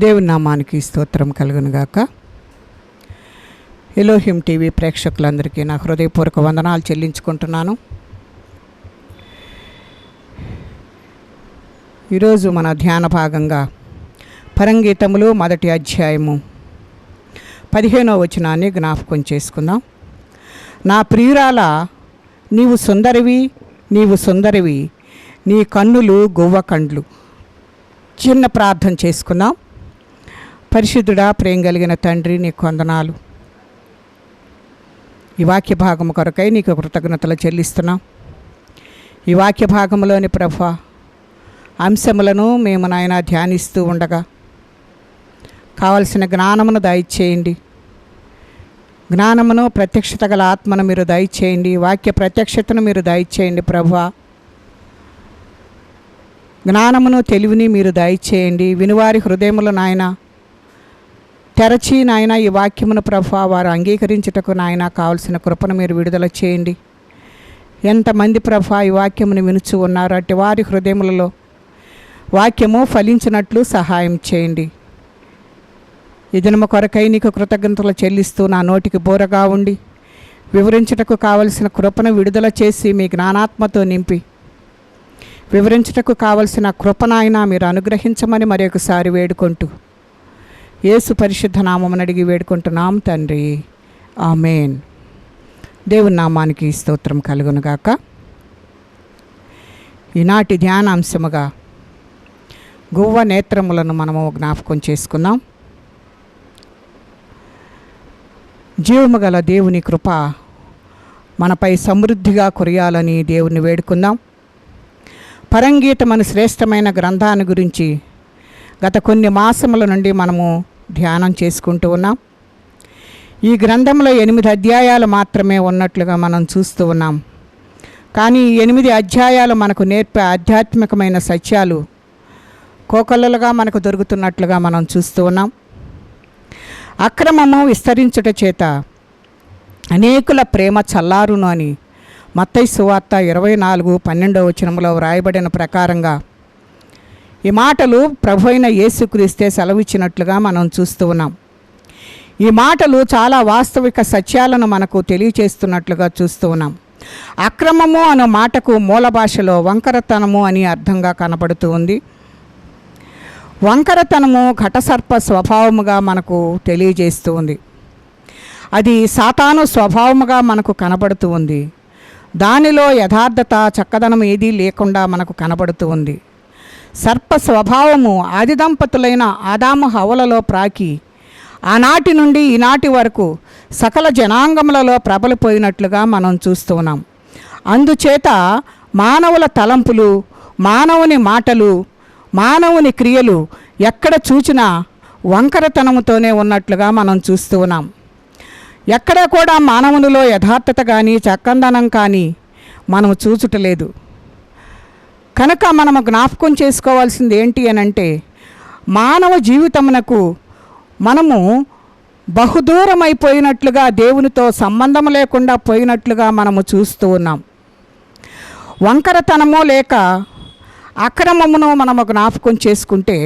దేవుని నామానికి స్తోత్రం కలుగునుగాక. ఎలోహిం టీవీ ప్రేక్షకులందరికీ నా హృదయపూర్వక వందనాలు చెల్లించుకుంటున్నాను. ఈరోజు మన ధ్యాన భాగంగా పరంగీతములు 1వ అధ్యాయము 15వ వచనాన్ని జ్ఞాపకం చేసుకుందాం. నా ప్రియురాల, నీవు సుందరివి, నీవు సుందరివి, నీ కన్నులు గువ్వ కండ్లు. చిన్న ప్రార్థన చేసుకుందాం. పరిశుద్ధుడా, ప్రేమ కలిగిన తండ్రి, నీకు వందనాలు. ఈ వాక్య భాగము కొరకై నీకు కృతజ్ఞతలు చెల్లిస్తున్నాం. ఈ వాక్య భాగంలోని ప్రభా అంశములను మేము నాయన ధ్యానిస్తూ ఉండగా కావలసిన జ్ఞానమును దయచేయండి. జ్ఞానమును, ప్రత్యక్షత గల ఆత్మను మీరు దయచేయండి. వాక్య ప్రత్యక్షతను మీరు దయచేయండి ప్రభా. జ్ఞానమును, తెలివిని మీరు దయచేయండి. వినువారి హృదయములు నాయన తెరచి నాయన ఈ వాక్యమును ప్రభా వారు అంగీకరించుటకు నాయన కావలసిన కృపను మీరు విడుదల చేయండి. ఎంతమంది ప్రభా ఈ వాక్యమును వినుచు ఉన్నారు, అట్టి వారి హృదయములలో వాక్యము ఫలించినట్లు సహాయం చేయండి. ఈ దినము కొరకై నీకు కృతజ్ఞతలు చెల్లిస్తూ నా నోటికి బోరగా ఉండి వివరించుటకు కావలసిన కృపను విడుదల చేసి మీ జ్ఞానాత్మతో నింపి వివరించుటకు కావలసిన కృపనాయన మీరు అనుగ్రహించమని మరి ఒకసారి వేడుకుంటూ యేసు పరిశుద్ధ నామమును అడిగి వేడుకుంటున్నాం తండ్రి, ఆమేన్. దేవుని నామానికి స్తోత్రం కలుగునుగాక. ఈనాటి ధ్యానాంశముగా గువ్వ నేత్రములను మనము జ్ఞాపకం చేసుకుందాం. జీవము గల దేవుని కృప మనపై సమృద్ధిగా కురియాలని దేవుని వేడుకుందాం. పరంగీతం అనే శ్రేష్టమైన గ్రంథాన్ని గురించి గత కొన్ని మాసముల నుండి మనము ధ్యానం చేసుకుంటూ ఉన్నాం. ఈ గ్రంథంలో 8 అధ్యాయాలు మాత్రమే ఉన్నట్లుగా మనం చూస్తూ ఉన్నాం. కానీ 8 అధ్యాయాలు మనకు నేర్పే ఆధ్యాత్మికమైన సత్యాలు కోకొల్లలుగా మనకు దొరుకుతున్నట్లుగా మనం చూస్తూ ఉన్నాం. అక్రమము విస్తరించుట చేత అనేకుల ప్రేమ చల్లారును అని మత్తయి సువార్త 24:12 వచనంలో వ్రాయబడిన ప్రకారంగా ఈ మాటలు ప్రభు అయిన యేసుక్రీస్తే సెలవిచ్చినట్లుగా మనం చూస్తూ ఉన్నాం. ఈ మాటలు చాలా వాస్తవిక సత్యాలను మనకు తెలియచేస్తున్నట్లుగా చూస్తూ ఉన్నాం. అక్రమము అనే మాటకు మూల భాషలో వంకరతనము అని అర్థంగా కనబడుతూ ఉంది. వంకరతనము ఘటసర్ప స్వభావముగా మనకు తెలియజేస్తూ ఉంది. అది సాతాను స్వభావముగా మనకు కనబడుతూ ఉంది. దానిలో యథార్థత, చక్కదనం ఏదీ లేకుండా మనకు కనబడుతూ ఉంది. సర్ప స్వభావము ఆది దంపతులైన ఆదాము హవ్వలలో ప్రాకి ఆనాటి నుండి ఈనాటి వరకు సకల జనాంగములలో ప్రబలిపోయినట్లుగా మనం చూస్తూ ఉన్నాం. అందుచేత మానవుల తలంపులు, మానవుని మాటలు, మానవుని క్రియలు ఎక్కడ చూచినా వంకరతనముతోనే ఉన్నట్లుగా మనం చూస్తూ ఉన్నాం. ఎక్కడ కూడా మానవునిలో యథార్థత కానీ చక్కందనం కానీ మనం చూచుటలేదు. కనుక మనము జ్ఞాపకం చేసుకోవాల్సింది ఏంటి అనంటే, మానవ జీవితమునకు మనము బహుదూరం అయిపోయినట్లుగా, దేవునితో సంబంధం లేకుండా పోయినట్లుగా మనము చూస్తూ ఉన్నాం. వంకరతనము లేక అక్రమమును మనము జ్ఞాపకం చేసుకుంటే,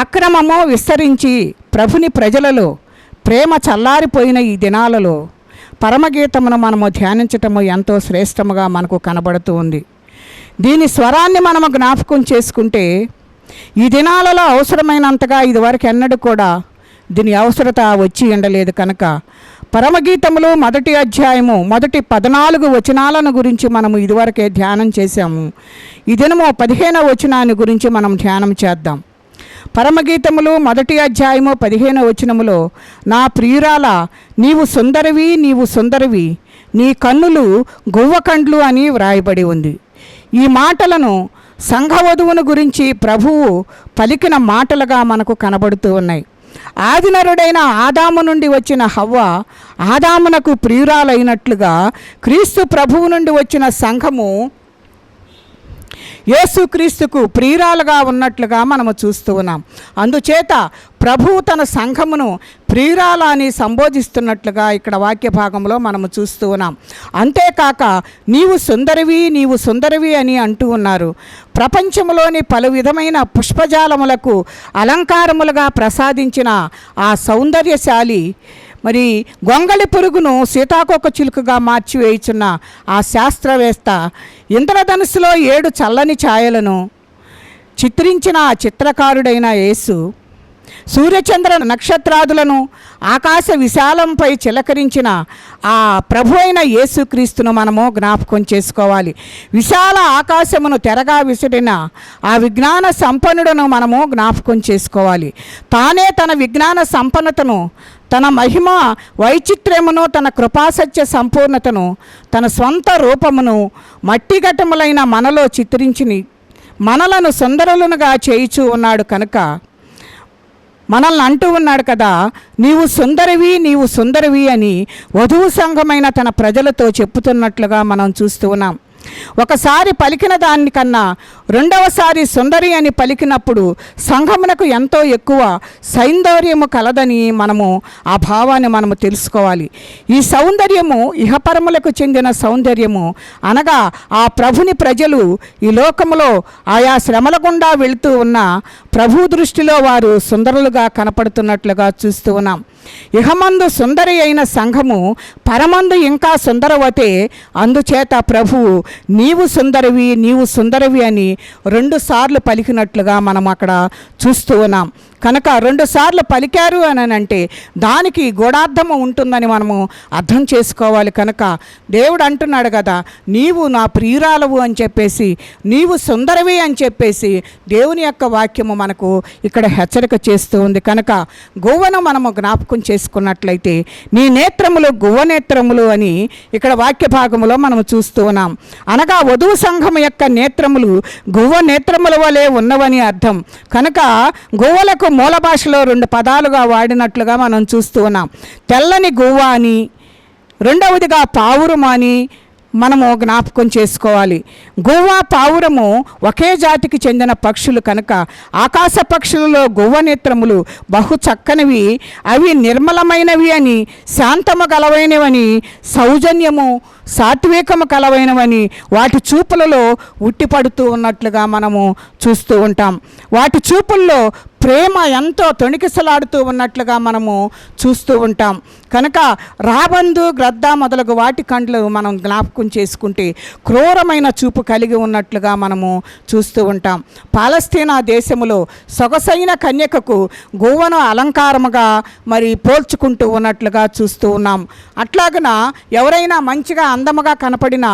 అక్రమము విస్తరించి ప్రభుని ప్రజలలో ప్రేమ చల్లారిపోయిన ఈ దినాలలో పరమగీతమును మనము ధ్యానించటము ఎంతో శ్రేష్టముగా మనకు కనబడుతూ ఉంది. దీని స్వరాన్ని మనము జ్ఞాపకం చేసుకుంటే ఈ దినాలలో అవసరమైనంతగా ఇదివరకు ఎన్నడూ కూడా దీని అవసరత వచ్చి ఉండలేదు. కనుక పరమగీతములు 1వ అధ్యాయము 14 వచనాలను గురించి మనము ఇదివరకే ధ్యానం చేశాము. ఈ దినము 15వ వచనాన్ని గురించి మనం ధ్యానం చేద్దాం. పరమగీతములు 1వ అధ్యాయము 15వ వచనములో, నా ప్రియురాల, నీవు సుందరివి, నీవు సుందరివి, నీ కన్నులు గువ్వ కండ్లు అని వ్రాయబడి ఉంది. ఈ మాటలను సంఘవధువును గురించి ప్రభువు పలికిన మాటలుగా మనకు కనబడుతూ ఉన్నాయి. ఆదినరుడైన ఆదాము నుండి వచ్చిన హవ్వ ఆదామునకు ప్రియురాలైనట్లుగా క్రీస్తు ప్రభువు నుండి వచ్చిన సంఘము యేసుక్రీస్తుకు ప్రియురాలుగా ఉన్నట్లుగా మనము చూస్తూ ఉన్నాం. అందుచేత ప్రభువు తన సంఘమును ప్రియురాల అని సంబోధిస్తున్నట్లుగా ఇక్కడ వాక్య భాగంలో మనము చూస్తూ ఉన్నాం. అంతేకాక నీవు సుందరివి, నీవు సుందరివి అని అంటూ ఉన్నారు. ప్రపంచంలోని పలు విధమైన పుష్పజాలములకు అలంకారములుగా ప్రసాదించిన ఆ సౌందర్యశాలి, మరి గొంగళి పురుగును సీతాకోక చిలుకగా మార్చివేయుచున్న ఆ శాస్త్రవేత్త, ఇంద్రధనుస్సులో 7 చల్లని ఛాయలను చిత్రించిన ఆ చిత్రకారుడైన యేసు, సూర్యచంద్ర నక్షత్రాదులను ఆకాశ విశాలంపై చిలకరించిన ఆ ప్రభు అయిన యేసుక్రీస్తును మనము జ్ఞాపకం చేసుకోవాలి. విశాల ఆకాశమును తెరగా విసిరిన ఆ విజ్ఞాన సంపన్నుడును మనము జ్ఞాపకం చేసుకోవాలి. తానే తన విజ్ఞాన సంపన్నతను, తన మహిమ వైచిత్ర్యమును, తన కృపాసత్య సంపూర్ణతను, తన స్వంత రూపమును మట్టిఘటములైన మనలో చిత్రించి మనలను సుందరులుగా చేయుచూ ఉన్నాడు కనుక మనల్ని అంటూ ఉన్నాడు కదా, నీవు సుందరివి, నీవు సుందరివి అని వధువు సంఘమైన తన ప్రజలతో చెప్పుతున్నట్లుగా మనం చూస్తూ ఉన్నాం. ఒకసారి పలికిన దానికన్నా రెండవసారి సుందరి అని పలికినప్పుడు సంఘమునకు ఎంతో ఎక్కువ సౌందర్యము కలదని మనము ఆ భావాన్ని మనము తెలుసుకోవాలి. ఈ సౌందర్యము ఇహపరములకు చెందిన సౌందర్యము అనగా ఆ ప్రభుని ప్రజలు ఈ లోకములో ఆయా శ్రమల గుండా వెళుతూ ఉన్న ప్రభు దృష్టిలో వారు సుందరులుగా కనపడుతున్నట్లుగా చూస్తూ ఉన్నాం. ఇహమందు సుందరి అయిన సంఘము పరమందు ఇంకా సుందరవతే, అందుచేత ప్రభువు నీవు సుందరివి, నీవు సుందరివి అని 2 సార్లు పలికినట్లుగా మనం అక్కడ చూస్తూ ఉన్నాం. కనుక 2 సార్లు పలికారు అని అంటే దానికి గూఢార్థము ఉంటుందని మనము అర్థం చేసుకోవాలి. కనుక దేవుడు అంటున్నాడు కదా, నీవు నా ప్రియురాలవు అని చెప్పేసి, నీవు సుందరవి అని చెప్పేసి దేవుని యొక్క వాక్యము మనకు ఇక్కడ హెచ్చరిక చేస్తూ ఉంది. కనుక గువ్వను మనము జ్ఞాపకం చేసుకున్నట్లయితే నీ నేత్రములు గువ్వ నేత్రములు అని ఇక్కడ వాక్య భాగములో మనము చూస్తూ ఉన్నాం. అనగా వధువు సంఘం యొక్క నేత్రములు గువ్వ నేత్రముల వలె ఉన్నవని అర్థం. కనుక గువ్వలకు మూల భాషలో 2 పదాలుగా వాడినట్లుగా మనం చూస్తూ ఉన్నాం. తెల్లని గువ్వ అని, రెండవదిగా పావురం అని మనము జ్ఞాపకం చేసుకోవాలి. గువ్వ, పావురము ఒకే జాతికి చెందిన పక్షులు కనుక ఆకాశ పక్షులలో గువ్వ నేత్రములు బహు చక్కనివి, అవి నిర్మలమైనవి అని, శాంతము గలవైనవని, సౌజన్యము సాత్వికము కలవైనవని వాటి చూపులలో ఉట్టిపడుతూ ఉన్నట్లుగా మనము చూస్తూ ఉంటాం. వాటి చూపుల్లో ప్రేమ ఎంతో తొణికిసలాడుతూ ఉన్నట్లుగా మనము చూస్తూ ఉంటాం. కనుక రాబందు, గ్రద్ద మొదలగు వాటి కండ్లు మనం జ్ఞాపకం చేసుకుంటే క్రూరమైన చూపు కలిగి ఉన్నట్లుగా మనము చూస్తూ ఉంటాం. పాలస్తీనా దేశములో సొగసైన కన్యకకు గువ్వను అలంకారముగా మరి పోల్చుకుంటూ ఉన్నట్లుగా చూస్తూ ఉన్నాం. అట్లాగన ఎవరైనా మంచిగా అందముగా కనపడిన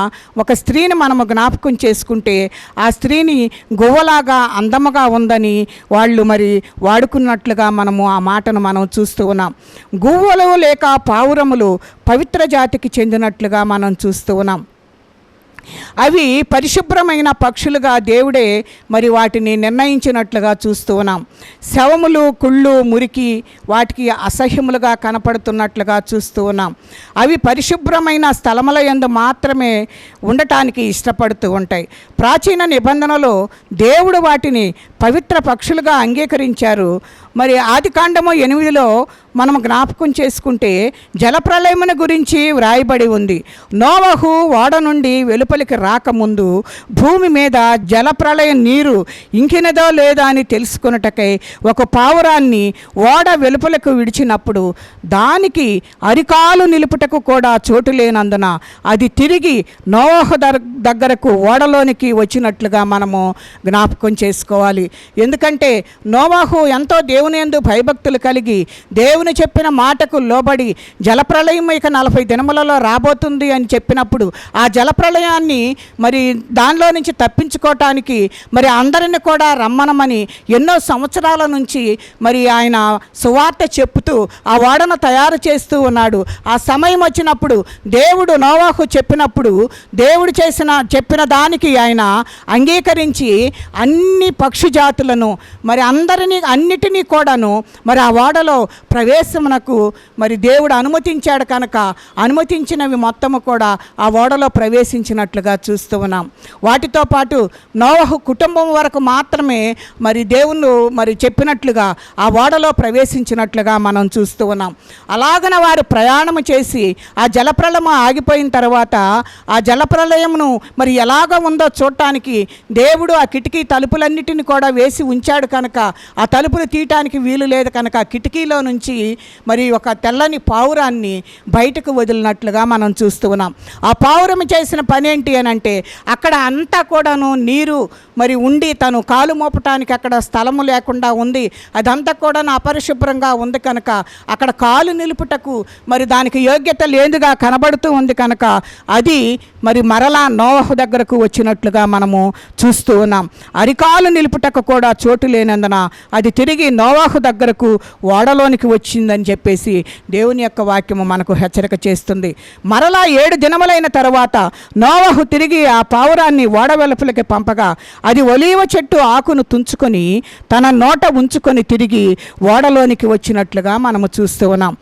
ఒక స్త్రీని మనము జ్ఞాపకం చేసుకుంటే ఆ స్త్రీని గువ్వలాగా అందముగా ఉందని వాళ్ళు మరి వాడుకున్నట్లుగా మనము ఆ మాటను మనం చూస్తూ ఉన్నాం. గువ్వలు లేక పావురములు పవిత్ర జాతికి చెందినట్లుగా మనం చూస్తూ ఉన్నాం. అవి పరిశుభ్రమైన పక్షులుగా దేవుడే మరి వాటిని నిర్ణయించినట్లుగా చూస్తూ ఉన్నాం. శవములు, కుళ్ళు, మురికి వాటికి అసహ్యములుగా కనపడుతున్నట్లుగా చూస్తూ ఉన్నాం. అవి పరిశుభ్రమైన స్థలముల యందు మాత్రమే ఉండటానికి ఇష్టపడుతూ ఉంటాయి. ప్రాచీన నిబంధనలో దేవుడు వాటిని పవిత్ర పక్షులుగా అంగీకరించారు. మరి ఆదికాండము 8లో మనం జ్ఞాపకం చేసుకుంటే జలప్రళయమును గురించి వ్రాయబడి ఉంది. నోవహు ఓడ నుండి వెలుపలికి రాకముందు భూమి మీద జలప్రళయ నీరు ఇంకినదో లేదో అని తెలుసుకున్నటకై ఒక పావురాన్ని ఓడ వెలుపలకు విడిచినప్పుడు దానికి అరికాలు నిలుపుటకు కూడా చోటు లేనందున అది తిరిగి నోవహు దగ్గరకు ఓడలోనికి వచ్చినట్లుగా మనము జ్ఞాపకం చేసుకోవాలి. ఎందుకంటే నోవహు ఎంతో దేవుని యందు భయభక్తులు కలిగి దేవుని చెప్పిన మాటకు లోబడి జలప్రళయం ఇక 40 దినములలో రాబోతుంది అని చెప్పినప్పుడు ఆ జలప్రళయాన్ని మరి దానిలో నుంచి తప్పించుకోవటానికి మరి అందరిని కూడా రమ్మనమని ఎన్నో సంవత్సరాల నుంచి మరి ఆయన సువార్త చెప్పుతూ ఆ ఓడను తయారు చేస్తూ ఉన్నాడు. ఆ సమయం వచ్చినప్పుడు దేవుడు నోవాహు చెప్పినప్పుడు దేవుడు చెప్పిన దానికి ఆయన అంగీకరించి అన్ని పక్షి జాతులను మరి అన్నిటినీ కూడాను మరి ఆ ఓడలో ప్రవేశమునకు మరి దేవుడు అనుమతించాడు కనుక అనుమతించినవి మొత్తము కూడా ఆ ఓడలో ప్రవేశించినట్లుగా చూస్తూ ఉన్నాం. వాటితో పాటు నోవహు కుటుంబం వరకు మాత్రమే మరి దేవుడు మరి చెప్పినట్లుగా ఆ ఓడలో ప్రవేశించినట్లుగా మనం చూస్తూ ఉన్నాం. అలాగన వారు ప్రయాణము చేసి ఆ జలప్రలయం ఆగిపోయిన తర్వాత ఆ జలప్రలయమును మరి ఎలాగ ఉందో చూడటానికి దేవుడు ఆ కిటికీ తలుపులన్నిటిని కూడా వేసి ఉంచాడు కనుక ఆ తలుపులు తీయటానికి వీలు లేదు కనుక ఆ కిటికీలో నుంచి మరి ఒక తెల్లని పావురాన్ని బయటకు వదిలినట్లుగా మనం చూస్తూ ఉన్నాం. ఆ పావురం చేసిన పని ఏంటి అని అంటే అక్కడ అంతా కూడాను నీరు మరి ఉండి తను కాలు మోపటానికి అక్కడ స్థలము లేకుండా ఉంది. అదంతా కూడా అపరిశుభ్రంగా ఉంది కనుక అక్కడ కాలు నిలుపుటకు మరి దానికి యోగ్యత లేదుగా కనబడుతూ ఉంది కనుక అది మరి మరలా నోవహు దగ్గరకు వచ్చినట్లుగా మనము చూస్తూ ఉన్నాం. అరికాలు నిలుపుటకు కూడా చోటు లేనందున అది తిరిగి నోవహు దగ్గరకు ఓడలోనికి వచ్చిందని చెప్పేసి దేవుని యొక్క వాక్యము మనకు హెచ్చరిక చేస్తుంది. మరలా 7 దినములైన తర్వాత నోవహు తిరిగి ఆ పావురాన్ని ఓడ వెలుపలికి పంపగా అది ఒలీవ చెట్టు ఆకును తుంచుకొని తన నోట ఉంచుకొని తిరిగి ఓడలోనికి వచ్చినట్లుగా మనము చూస్తూ ఉన్నాం.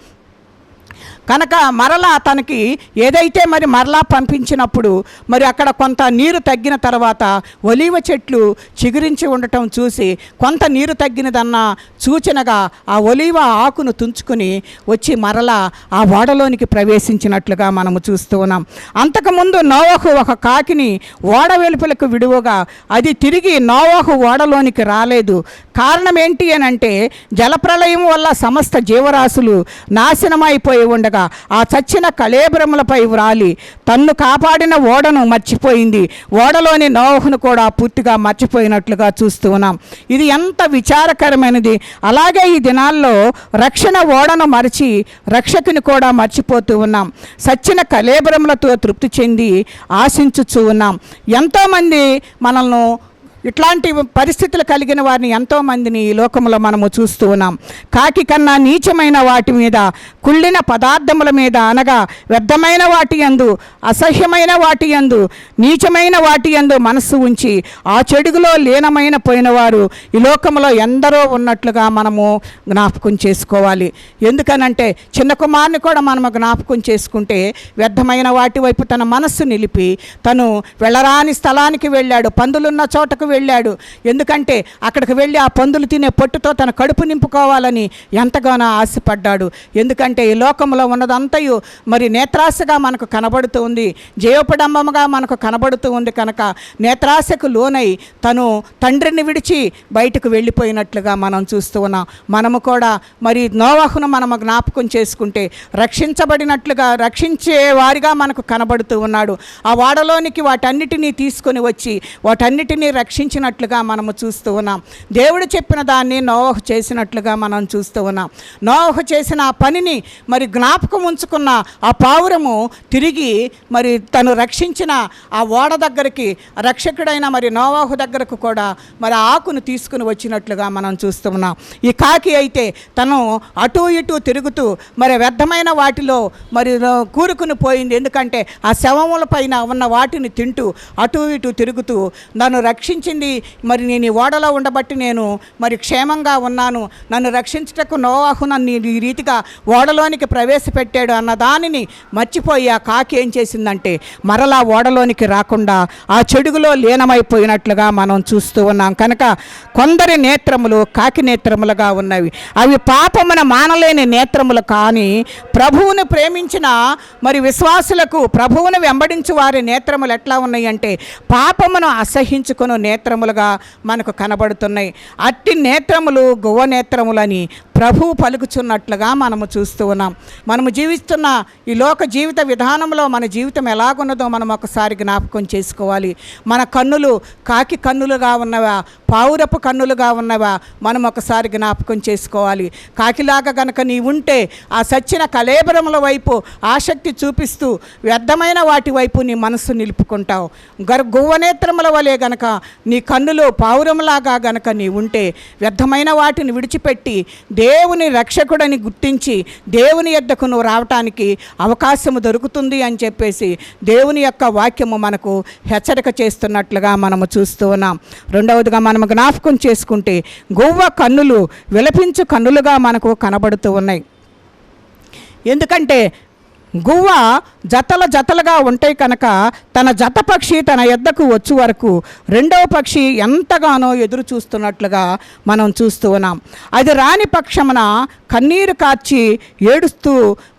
కనుక మరలా తనకి ఏదైతే మరి మరలా పంపించినప్పుడు మరి అక్కడ కొంత నీరు తగ్గిన తర్వాత ఒలీవ చెట్లు చిగురించి ఉండటం చూసి కొంత నీరు తగ్గినదన్న సూచనగా ఆ ఒలీవ ఆకును తుంచుకుని వచ్చి మరలా ఆ ఓడలోనికి ప్రవేశించినట్లుగా మనము చూస్తూ ఉన్నాం. అంతకుముందు నోవహు ఒక కాకిని ఓడ వెలుపలకు విడువగా అది తిరిగి నోవహు ఓడలోనికి రాలేదు. కారణం ఏంటి అని అంటే జలప్రలయం వల్ల సమస్త జీవరాశులు నాశనమైపోయి ఉండగా ఆ చచ్చిన కళేబరములపై వ్రాలి తన్ను కాపాడిన ఓడను మర్చిపోయింది. ఓడలోని నోవహును కూడా పూర్తిగా మర్చిపోయినట్లుగా చూస్తూ ఉన్నాం. ఇది ఎంత విచారకరమైనది. అలాగే ఈ దినాల్లో రక్షణ ఓడను మరిచి రక్షకుని కూడా మర్చిపోతూ ఉన్నాం. చచ్చిన కళేబరములతో తృప్తి చెంది ఆశించుచూ ఉన్నాం. ఎంతోమంది మనల్ని ఇట్లాంటి పరిస్థితులు కలిగిన వారిని ఎంతోమందిని ఈ లోకంలో మనము చూస్తూ ఉన్నాం. కాకి కన్నా నీచమైన వాటి మీద, కుళ్ళిన పదార్థముల మీద, అనగా వ్యర్థమైన వాటి యందు, అసహ్యమైన వాటి యందు, నీచమైన వాటి యందు మనస్సు ఉంచి ఆ చెడుగులో లీనమైన పోయినవారు ఈ లోకంలో ఎందరో ఉన్నట్లుగా మనము జ్ఞాపకం చేసుకోవాలి. ఎందుకనంటే చిన్న కుమారుని కూడా మనము జ్ఞాపకం చేసుకుంటే వ్యర్థమైన వాటి వైపు తన మనస్సు నిలిపి తను వెళ్ళరాని స్థలానికి వెళ్ళాడు, పందులున్న చోటకు వెళ్ళాడు. ఎందుకంటే అక్కడికి వెళ్ళి ఆ పందులు తినే పొట్టుతో తన కడుపు నింపుకోవాలని ఎంతగానో ఆశపడ్డాడు. ఎందుకంటే ఈ లోకంలో ఉన్నదంతయు మరి నేత్రాశగా మనకు కనబడుతూ ఉంది, జయోపడంబముగా మనకు కనబడుతూ ఉంది కనుక నేత్రాశకు లోనై తను తండ్రిని విడిచి బయటకు వెళ్ళిపోయినట్లుగా మనం చూస్తూ ఉన్నాం. మనము కూడా మరి నోవహును మనము జ్ఞాపకం చేసుకుంటే రక్షించబడినట్లుగా రక్షించే వారిగా మనకు కనబడుతూ ఉన్నాడు. ఆ వాడలోనికి వాటన్నిటినీ తీసుకొని వచ్చి వాటన్నిటినీ రక్షించినట్లుగా మనము చూస్తూ ఉన్నాం. దేవుడు చెప్పిన దాన్ని నోవహు చేసినట్లుగా మనం చూస్తూ ఉన్నాం. నోవహు చేసిన ఆ పనిని మరి జ్ఞాపకం ఉంచుకున్న ఆ పావురము తిరిగి మరి తను రక్షించిన ఆ ఓడ దగ్గరికి రక్షకుడైన మరి నోవహు దగ్గరకు కూడా మరి ఆకును తీసుకుని వచ్చినట్లుగా మనం చూస్తూ ఉన్నాం. ఈ కాకి అయితే తను అటు ఇటు తిరుగుతూ మరి వ్యర్థమైన వాటిలో మరి కూరుకుని పోయింది. ఎందుకంటే ఆ శవముల పైన ఉన్న వాటిని తింటూ అటు ఇటు తిరుగుతూ నన్ను రక్షించింది మరి నేను ఈ ఓడలో ఉండబట్టి నేను మరి క్షేమంగా ఉన్నాను, నన్ను రక్షించుటకు నోవహు నన్ను ఈ రీతిగా ఓడలోనికి ప్రవేశపెట్టాడు అన్న దానిని మర్చిపోయి ఆ కాకి ఏం చేసిందంటే మరలా ఓడలోనికి రాకుండా ఆ చెడుగులో లీనమైపోయినట్లుగా మనం చూస్తూ ఉన్నాం. కనుక కొందరి నేత్రములు కాకి నేత్రములుగా ఉన్నవి. అవి పాపమున మానలేని నేత్రములు కానీ ప్రభువును ప్రేమించిన మరి విశ్వాసులకు ప్రభువును వెంబడించు వారి నేత్రములు ఎట్లా ఉన్నాయి అంటే పాపమును అసహించుకుని నేత్రములుగా మనకు కనబడుతున్నాయి. అట్టి నేత్రములు గువ్వ నేత్రములని ప్రభువు పలుకుచున్నట్లుగా మనము చూస్తూ ఉన్నాం. మనము జీవిస్తున్న ఈ లోక జీవిత విధానంలో మన జీవితం ఎలాగున్నదో మనం ఒకసారి జ్ఞాపకం చేసుకోవాలి. మన కన్నులు కాకి కన్నులుగా ఉన్నవా, పావురపు కన్నులుగా ఉన్నవా మనం ఒకసారి జ్ఞాపకం చేసుకోవాలి. కాకిలాగా గనక నీ ఉంటే ఆ సచ్చిన కళేబరముల వైపు ఆసక్తి చూపిస్తూ వ్యర్థమైన వాటి వైపు నీ మనస్సు నిలుపుకుంటావు. గువ్వనేత్రముల వలె గనక నీ కన్నులు పావురములాగా గనక నీ ఉంటే వ్యర్థమైన వాటిని విడిచిపెట్టి దేవుని రక్షకుడని గుర్తించి దేవుని యొద్దకు నువ్వు రావటానికి అవకాశము దొరుకుతుంది అని చెప్పేసి దేవుని యొక్క వాక్యము మనకు హెచ్చరిక చేస్తున్నట్లుగా మనము చూస్తూ ఉన్నాం. రెండవదిగా మనము జ్ఞాపకం చేసుకుంటే గువ్వ కన్నులు విలపించు కన్నులుగా మనకు కనబడుతూ ఉన్నాయి. ఎందుకంటే గువ్వ జతలుగా ఉంటాయి కనుక తన జత పక్షి తన యొద్దకు వచ్చే వరకు రెండవ పక్షి ఎంతగానో ఎదురు చూస్తున్నట్లుగా మనం చూస్తూ ఉన్నాం. అది రాని పక్షమున కన్నీరు కార్చి ఏడుస్తూ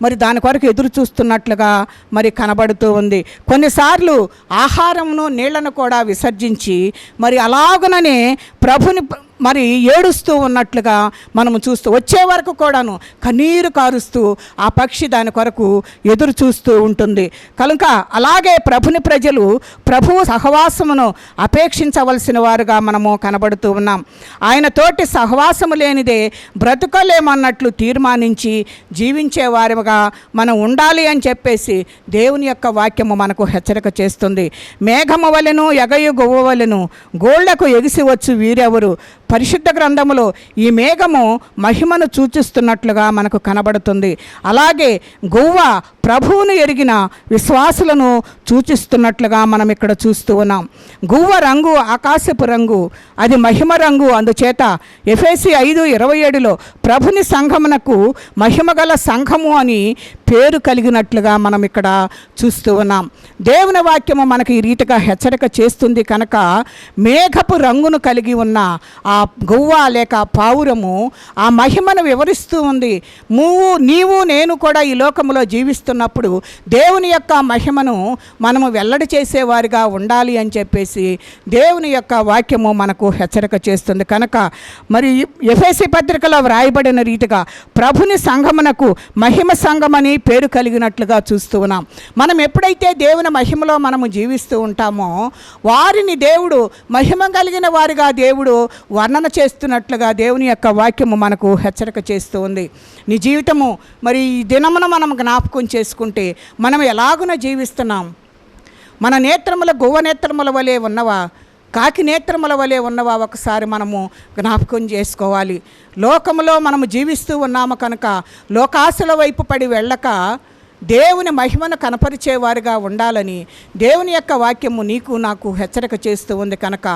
మరి దాని కొరకు ఎదురు చూస్తున్నట్లుగా మరి కనబడుతూ ఉంది. కొన్నిసార్లు ఆహారమును నీళ్లను కూడా విసర్జించి మరి అలాగుననే ప్రభుని మరి ఏడుస్తూ ఉన్నట్లుగా మనము చూస్తూ వచ్చే వరకు కూడాను కన్నీరు కారుస్తూ ఆ పక్షి దాని కొరకు ఎదురు చూస్తూ ఉంటుంది. కనుక అలాగే ప్రభుని ప్రజలు ప్రభువు సహవాసమును అపేక్షించవలసిన వారుగా మనము కనబడుతూ ఉన్నాం. ఆయన తోటి సహవాసము లేనిదే బ్రతుకలేమన్నట్లు తీర్మానించి జీవించే వారిగా మనం ఉండాలి అని చెప్పేసి దేవుని యొక్క వాక్యము మనకు హెచ్చరిక చేస్తుంది. మేఘము వలెను ఎగయు గువ్వ వలెను గోళ్లకు ఎగిసి వచ్చు వీరెవరు. పరిశుద్ధ గ్రంథములో ఈ మేఘము మహిమను సూచిస్తున్నట్లుగా మనకు కనబడుతుంది. అలాగే గువ్వ ప్రభువును ఎరిగిన విశ్వాసులను సూచిస్తున్నట్లుగా మనం ఇక్కడ చూస్తూ ఉన్నాం. గువ్వ రంగు ఆకాశపు రంగు, అది మహిమ రంగు. అందుచేత ఎఫెసీ 5:27లో ప్రభుని సంఘమునకు మహిమగల సంఘము అని పేరు కలిగినట్లుగా మనం ఇక్కడ చూస్తూ ఉన్నాం. దేవుని వాక్యము మనకు ఈ రీతిగా హెచ్చరిక చేస్తుంది కనుక మేఘపు రంగును కలిగి ఉన్న ఆ గువ్వ లేక పావురము ఆ మహిమను వివరిస్తూ ఉంది. నీవు నేను కూడా ఈ లోకంలో జీవిస్తున్నప్పుడు దేవుని యొక్క మహిమను మనము వెల్లడి చేసేవారిగా ఉండాలి అని చెప్పేసి దేవుని యొక్క వాక్యము మనకు హెచ్చరిక చేస్తుంది. కనుక మరి ఎఫెసీ పత్రికలో వ్రాయబడిన రీతిగా ప్రభుని సంఘమునకు మహిమ సంఘమని పేరు కలిగినట్లుగా చూస్తూ ఉన్నాం. మనం ఎప్పుడైతే దేవుని మహిమలో మనము జీవిస్తూ ఉంటామో వారిని దేవుడు మహిమ కలిగిన వారిగా దేవుడు వర్ణన చేస్తున్నట్లుగా దేవుని యొక్క వాక్యము మనకు హెచ్చరిక చేస్తూ ఉంది. నీ జీవితము మరి ఈ దినమున మనం జ్ఞాపకం చేసుకుంటే మనం ఎలాగున జీవిస్తున్నాం? మన నేత్రముల గువ్వ నేత్రముల వలె ఉన్నవా, కాకి నేత్రముల వలె ఉన్నవా? ఒకసారి మనము జ్ఞాపకం చేసుకోవాలి. లోకములో మనము జీవిస్తూ ఉన్నాము కనుక లోకాసుల వైపు పడి వెళ్ళక దేవుని మహిమను కనపరిచేవారుగా ఉండాలని దేవుని యొక్క వాక్యము నీకు నాకు హెచ్చరిక చేస్తూ ఉంది. కనుక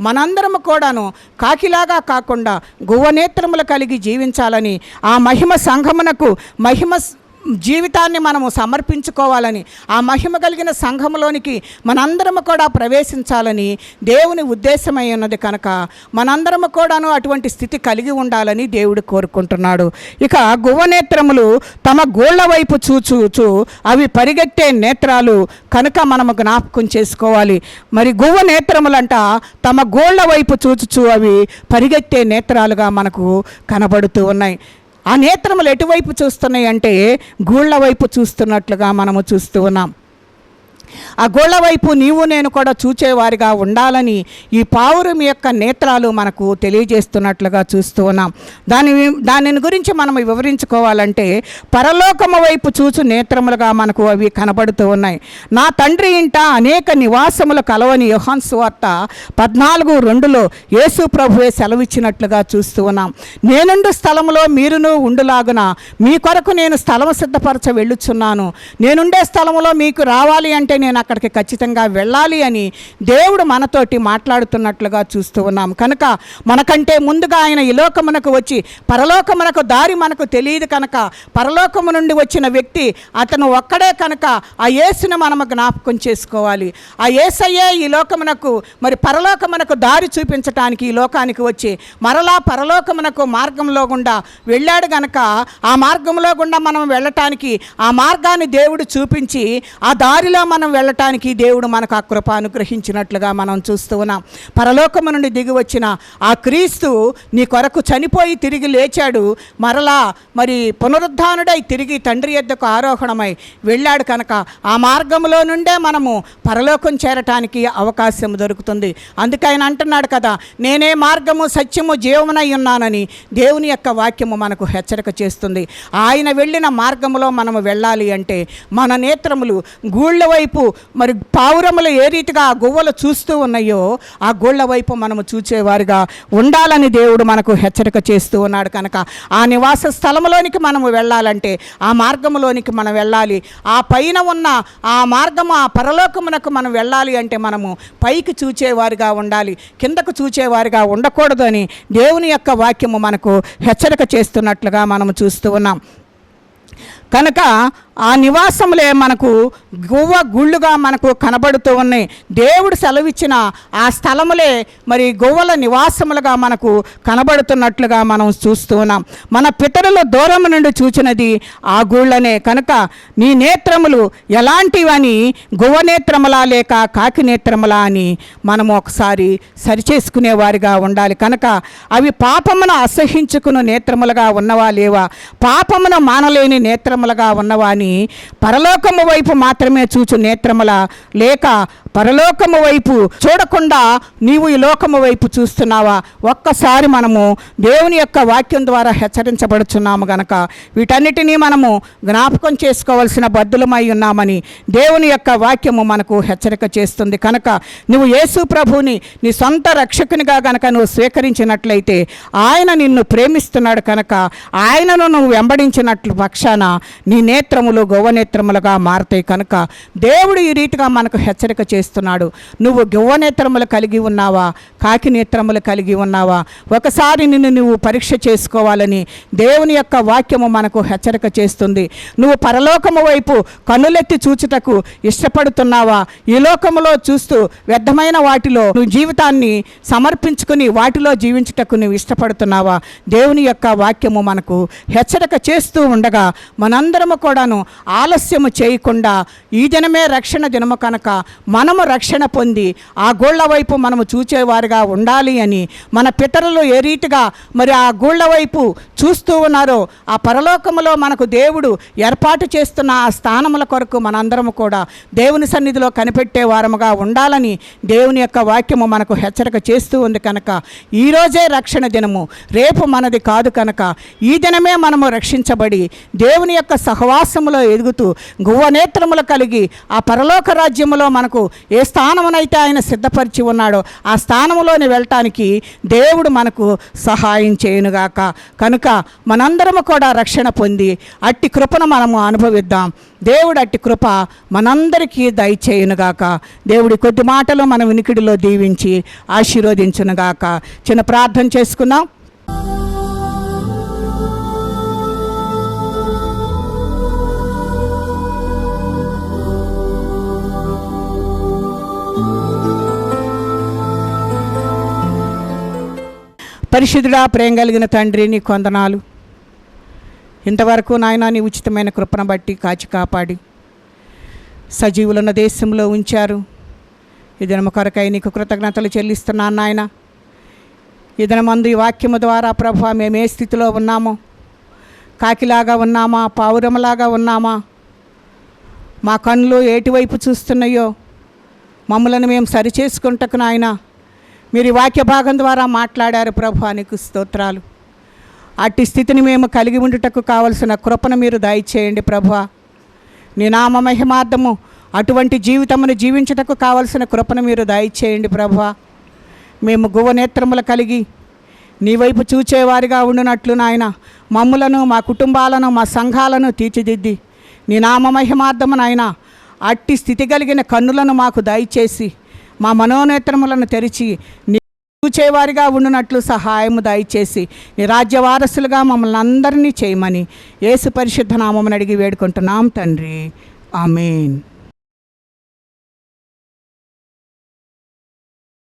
మనందరము కూడాను కాకిలాగా కాకుండా గువ్వ నేత్రములు కలిగి జీవించాలని, ఆ మహిమ సంఘమునకు మహిమ జీవితాన్ని మనము సమర్పించుకోవాలని, ఆ మహిమ కలిగిన సంఘములోనికి మనందరము కూడా ప్రవేశించాలని దేవుని ఉద్దేశమై ఉన్నది. కనుక మనందరము కూడాను అటువంటి స్థితి కలిగి ఉండాలని దేవుడు కోరుకుంటున్నాడు. ఇక గువ్వ నేత్రములు తమ గోళ్ల వైపు చూచూ అవి పరిగెత్తే నేత్రాలు కనుక మనము జ్ఞాపకం చేసుకోవాలి. మరి గువ్వ నేత్రములంట తమ గోళ్ల వైపు చూచూ అవి పరిగెత్తే నేత్రాలుగా మనకు కనబడుతూ ఉన్నాయి. ఆ నేత్రములు ఎటువైపు చూస్తున్నాయి అంటే గూళ్ళ వైపు చూస్తున్నట్లుగా మనము చూస్తూ ఉన్నాం. ఆ గోళ్ల వైపు నీవు నేను కూడా చూచేవారిగా ఉండాలని ఈ పావురం యొక్క నేత్రాలు మనకు తెలియజేస్తున్నట్లుగా చూస్తూ ఉన్నాం. దానిని గురించి మనం వివరించుకోవాలంటే పరలోకము వైపు చూచు నేత్రములుగా మనకు అవి కనబడుతూ ఉన్నాయి. నా తండ్రి ఇంట అనేక నివాసములు కలవని యోహాను సువార్త 14:2లో యేసు ప్రభువే సెలవిచ్చినట్లుగా చూస్తూ ఉన్నాం. నేనుండు స్థలములో మీరును ఉండులాగున మీ కొరకు నేను స్థలము సిద్ధపరచ వెళ్ళుచున్నాను. నేనుండే స్థలములో మీకు రావాలి అంటే నేను అక్కడికి ఖచ్చితంగా వెళ్ళాలి అని దేవుడు మనతోటి మాట్లాడుతున్నట్లుగా చూస్తూ ఉన్నాం. కనుక మనకంటే ముందుగా ఆయన ఈ లోకమునకు వచ్చి పరలోకమునకు దారి మనకు తెలియదు కనుక పరలోకము నుండి వచ్చిన వ్యక్తి అతను ఒక్కడే కనుక ఆ యేసును మనము జ్ఞాపకం చేసుకోవాలి. ఆ యేసయ్యే ఈ లోకమునకు మరి పరలోకమునకు దారి చూపించటానికి ఈ లోకానికి వచ్చి మరలా పరలోకమునకు మార్గంలో గుండా వెళ్ళాడు కనుక ఆ మార్గంలో గుండా మనం వెళ్ళటానికి ఆ మార్గాన్ని దేవుడు చూపించి ఆ దారిలో మనం వెళ్ళటానికి దేవుడు మనకు ఆ కృప అనుగ్రహించినట్లుగా మనం చూస్తూ ఉన్నాం. పరలోకము నుండి దిగి వచ్చిన ఆ క్రీస్తు నీ కొరకు చనిపోయి తిరిగి లేచాడు. మరలా మరి పునరుద్ధానుడై తిరిగి తండ్రి యొద్దకు ఆరోహణమై వెళ్ళాడు కనుక ఆ మార్గంలో నుండే మనము పరలోకం చేరటానికి అవకాశం దొరుకుతుంది. అందుకే ఆయన అంటున్నాడు కదా, నేనే మార్గము సత్యము జీవమునై ఉన్నానని దేవుని యొక్క వాక్యము మనకు హెచ్చరిక చేస్తుంది. ఆయన వెళ్ళిన మార్గంలో మనము వెళ్ళాలి అంటే మన నేత్రములు గూళ్ళ వైపు మరి పావురములు ఏ రీతిగా ఆ గువ్వలు చూస్తూ ఉన్నాయో ఆ గోళ్ళ వైపు మనము చూచేవారుగా ఉండాలని దేవుడు మనకు హెచ్చరిక చేస్తూ ఉన్నాడు. కనుక ఆ నివాస స్థలంలోనికి మనము వెళ్ళాలంటే ఆ మార్గంలోనికి మనం వెళ్ళాలి. ఆ పైన ఉన్న ఆ మార్గము ఆ పరలోకమునకు మనం వెళ్ళాలి అంటే మనము పైకి చూచేవారుగా ఉండాలి, కిందకు చూచేవారుగా ఉండకూడదు అని దేవుని యొక్క వాక్యము మనకు హెచ్చరిక చేస్తున్నట్లుగా మనము చూస్తూ ఉన్నాం. కనుక ఆ నివాసములే మనకు గువ్వ గుళ్ళుగా మనకు కనబడుతూ ఉన్నాయి. దేవుడు సెలవిచ్చిన ఆ స్థలములే మరి గువ్వల నివాసములుగా మనకు కనబడుతున్నట్లుగా మనం చూస్తూ ఉన్నాం. మన పితరుల దూరం నుండి చూచినది ఆ గుళ్ళనే. కనుక నీ నేత్రములు ఎలాంటివని గువ్వ నేత్రములా లేక కాకి నేత్రములా అని మనము ఒకసారి సరిచేసుకునేవారిగా ఉండాలి. కనుక అవి పాపమును అసహించుకుని నేత్రములుగా ఉన్నవా లేవా, పాపమును మానలేని నేత్రములుగా ఉన్నవా అని పరలోకము వైపు మాత్రమే చూచు నేత్రముల లేక పరలోకము వైపు చూడకుండా నీవు ఈ లోకము వైపు చూస్తున్నావా? ఒక్కసారి మనము దేవుని యొక్క వాక్యం ద్వారా హెచ్చరించబడుచున్నాము గనక వీటన్నిటినీ మనము జ్ఞాపకం చేసుకోవాల్సిన బద్దులమై ఉన్నామని దేవుని యొక్క వాక్యము మనకు హెచ్చరిక చేస్తుంది. కనుక నువ్వు యేసు ప్రభువుని నీ సొంత రక్షకునిగా గనక నువ్వు స్వీకరించినట్లయితే ఆయన నిన్ను ప్రేమిస్తున్నాడు. కనుక ఆయనను నువ్వు వెంబడించినట్లు పక్షాన నీ నేత్రములు గౌవనేత్రములుగా మారతాయి. కనుక దేవుడు ఈ రీతిగా మనకు హెచ్చరిక చేస్తున్నాడు. నువ్వు గౌవనేత్రములు కలిగి ఉన్నావా, కాకి నేత్రములు కలిగి ఉన్నావా? ఒకసారి నిన్ను నువ్వు పరీక్ష చేసుకోవాలని దేవుని యొక్క వాక్యము మనకు హెచ్చరిక చేస్తుంది. నువ్వు పరలోకము వైపు కన్నులెత్తి చూచుటకు ఇష్టపడుతున్నావా? ఈ లోకములో చూస్తూ వ్యర్థమైన వాటిలో నువ్వు జీవితాన్ని సమర్పించుకుని వాటిలో జీవించుటకు నువ్వు ఇష్టపడుతున్నావా? దేవుని యొక్క వాక్యము మనకు హెచ్చరిక చేస్తూ ఉండగా మనందరము కూడాను ఆలస్యము చేయకుండా ఈ దినమే రక్షణ దినము కనుక మనము రక్షణ పొంది ఆ గోళ్ళ వైపు మనము చూచేవారుగా ఉండాలి అని మన పితరులు ఏ రీతిగా మరి ఆ గోళ్ళ వైపు చూస్తూ ఉన్నారో ఆ పరలోకములో మనకు దేవుడు ఏర్పాటు చేస్తున్న ఆ స్థానముల కొరకు మనందరము కూడా దేవుని సన్నిధిలో కనిపెట్టే వారముగా ఉండాలని దేవుని యొక్క వాక్యము మనకు హెచ్చరిక చేస్తూ ఉంది. కనుక ఈరోజే రక్షణ దినము, రేపు మనది కాదు. కనుక ఈ దినమే మనము రక్షించబడి దేవుని యొక్క సహవాసములో ఎదుగుతూ గువ్వనేత్రములు కలిగి ఆ పరలోక రాజ్యములో మనకు ఏ స్థానమునైతే ఆయన సిద్ధపరిచి ఉన్నాడో ఆ స్థానములోని వెళ్ళటానికి దేవుడు మనకు సహాయం చేయునుగాక. కనుక మనందరము కూడా రక్షణ పొంది అట్టి కృపను మనము అనుభవిద్దాం. దేవుడు అట్టి కృప మనందరికీ దయచేయునుగాక. దేవుడి కొద్ది మాటలు మన వినికిడిలో దీవించి ఆశీర్వదించునుగాక. చిన్న ప్రార్థన చేసుకుందాం. పరిశుద్ధుడా, ప్రేమ కలిగిన తండ్రి, నీ కొందనాలు. ఇంతవరకు నాయన నీ ఉచితమైన కృపను బట్టి కాచి కాపాడి సజీవులున్న దేశంలో ఉంచారు. ఈ దినము కొరకై నీకు కృతజ్ఞతలు చెల్లిస్తున్నాను నాయన. ఈ దినమందు ఈ వాక్యము ద్వారా ప్రభువా మేము ఏ స్థితిలో ఉన్నామో, కాకిలాగా ఉన్నామా, పావురములాగా ఉన్నామా, మా కన్నులు ఏటివైపు చూస్తున్నాయో మమ్మలను మేము సరిచేసుకుంటకు నాయన మీరు ఈ వాక్య భాగం ద్వారా మాట్లాడారు ప్రభువా, నీకు స్తోత్రాలు. అట్టి స్థితిని మేము కలిగి ఉండుటకు కావలసిన కృపను మీరు దయచేయండి ప్రభువా. నీ నామ మహిమార్థము అటువంటి జీవితమును జీవించుటకు కావలసిన కృపను మీరు దయచేయండి ప్రభువా. మేము గువ్వనేత్రములు కలిగి నీ వైపు చూచేవారిగా ఉండునట్లు నాయన మమ్ములను, మా కుటుంబాలను, మా సంఘాలను తీర్చిదిద్ది నీ నామ మహిమార్థము నాయన అట్టి స్థితి కలిగిన కన్నులను మాకు దయచేసి మా మనోనేత్రములను తెరిచి నీ చూచేవారిగా ఉండునట్లు సహాయము దయచేసి నీ రాజ్య వారసులుగా మమ్మల్ని అందరినీ చేయమని యేసు పరిశుద్ధ నామమును అడిగి వేడుకుంటున్నాం తండ్రి. ఆమేన్.